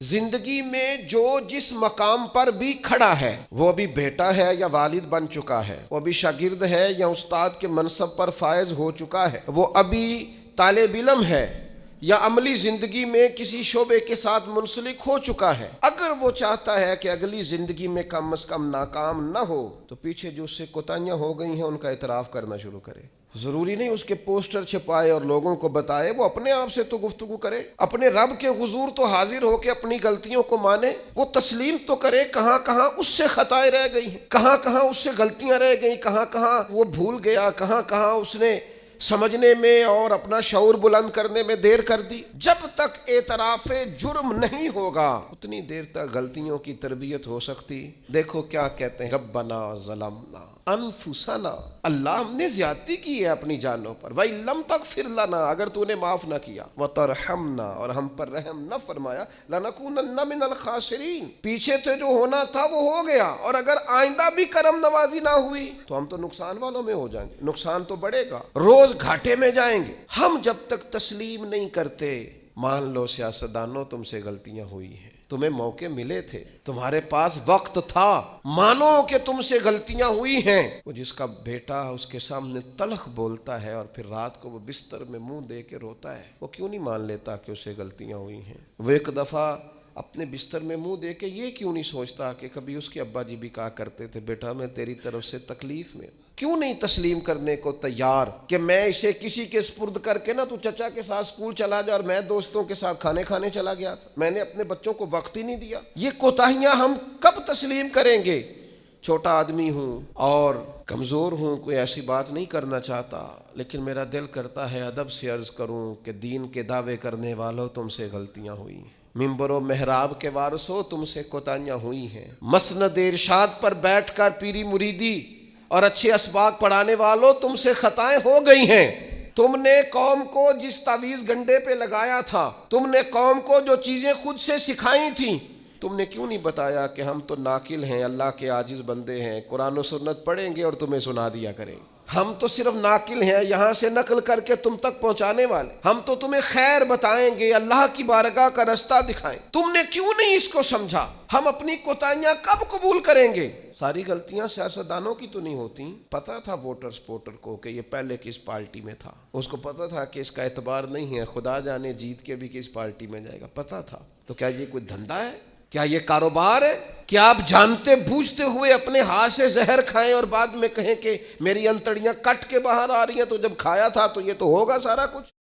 زندگی میں جو جس مقام پر بھی کھڑا ہے، وہ ابھی بیٹا ہے یا والد بن چکا ہے، وہ ابھی شاگرد ہے یا استاد کے منصب پر فائز ہو چکا ہے، وہ ابھی طالب علم ہے یا عملی زندگی میں کسی شعبے کے ساتھ منسلک ہو چکا ہے، اگر وہ چاہتا ہے کہ اگلی زندگی میں کم از کم ناکام نہ ہو تو پیچھے جو اس سے کوتاہیاں ہو گئی ہیں ان کا اعتراف کرنا شروع کرے۔ ضروری نہیں اس کے پوسٹر چھپائے اور لوگوں کو بتائے، وہ اپنے آپ سے تو گفتگو کرے، اپنے رب کے حضور تو حاضر ہو کے اپنی غلطیوں کو مانے، وہ تسلیم تو کرے کہاں کہاں اس سے خطائیں رہ گئی ہیں، کہاں کہاں اس سے غلطیاں رہ گئیں، کہاں کہاں وہ بھول گیا، کہاں کہاں اس نے سمجھنے میں اور اپنا شعور بلند کرنے میں دیر کر دی۔ جب تک اعتراف جرم نہیں ہوگا اتنی دیر تک غلطیوں کی تربیت ہو سکتی۔ دیکھو کیا کہتے ہیں، ربنا ظلمنا انفسنا، اللہ ہم نے زیادتی کی ہے اپنی جانوں پر، وَإِن لَمْ تَغْفِرْ لَنَا، اگر تو نے معاف نہ کیا، وَتَرْحَمْنَا، اور ہم پر رحم نہ فرمایا، لَنَكُونَنَّ مِنَ الْخَاسِرِينَ، پیچھے سے جو ہونا تھا وہ ہو گیا، اور اگر آئندہ بھی کرم نوازی نہ ہوئی تو ہم تو نقصان والوں میں ہو جائیں گے، نقصان تو بڑھے گا، روز گھاٹے میں جائیں گے۔ ہم جب تک تسلیم نہیں کرتے، مان لو سیاستدانوں تم سے غلطیاں ہوئی ہیں، تمہیں موقع ملے تھے، تمہارے پاس وقت تھا، مانو کہ تم سے غلطیاں ہوئی ہیں۔ وہ جس کا بیٹا اس کے سامنے تلخ بولتا ہے اور پھر رات کو وہ بستر میں منہ دے کے روتا ہے، وہ کیوں نہیں مان لیتا کہ اس سے غلطیاں ہوئی ہیں؟ وہ ایک دفعہ اپنے بستر میں منہ دے کے یہ کیوں نہیں سوچتا کہ کبھی اس کے ابا جی بھی کہا کرتے تھے، بیٹا میں تیری طرف سے تکلیف میں، کیوں نہیں تسلیم کرنے کو تیار کہ میں اسے کسی کے سپرد کر کے نا تو چچا کے ساتھ سکول چلا جا اور میں دوستوں کے ساتھ کھانے کھانے چلا گیا تھا، میں نے اپنے بچوں کو وقت ہی نہیں دیا۔ یہ کوتاہیاں ہم کب تسلیم کریں گے؟ چھوٹا آدمی ہوں اور کمزور ہوں، کوئی ایسی بات نہیں کرنا چاہتا، لیکن میرا دل کرتا ہے ادب سے عرض کروں کہ دین کے دعوے کرنے والوں تم سے غلطیاں ہوئی، ممبر و محراب کے وارثوں تم سے کوتاہیاں ہوئی ہیں، مسند ارشاد پر بیٹھ کر پیری مریدی اور اچھے اسباق پڑھانے والوں تم سے خطائیں ہو گئی ہیں۔ تم نے قوم کو جس تعویذ گنڈے پہ لگایا تھا، تم نے قوم کو جو چیزیں خود سے سکھائی تھیں، تم نے کیوں نہیں بتایا کہ ہم تو ناقل ہیں، اللہ کے عاجز بندے ہیں، قرآن و سنت پڑھیں گے اور تمہیں سنا دیا کریں گے، ہم تو صرف ناقل ہیں، یہاں سے نقل کر کے تم تک پہنچانے والے، ہم تو تمہیں خیر بتائیں گے، اللہ کی بارگاہ کا رستہ دکھائیں، تم نے کیوں نہیں اس کو سمجھا؟ ہم اپنی کوتاہیاں کب قبول کریں گے؟ ساری غلطیاں سیاستدانوں کی تو نہیں ہوتی، پتہ تھا ووٹر کو کہ یہ پہلے کس پارٹی میں تھا، اس کو پتہ تھا کہ اس کا اعتبار نہیں ہے، خدا جانے جیت کے بھی کس پارٹی میں جائے گا، پتہ تھا، تو کیا یہ کوئی دھندا ہے؟ کیا یہ کاروبار ہے؟ کیا آپ جانتے بوجھتے ہوئے اپنے ہاتھ سے زہر کھائیں اور بعد میں کہیں کہ میری انتڑیاں کٹ کے باہر آ رہی ہیں، تو جب کھایا تھا تو یہ تو ہوگا سارا کچھ؟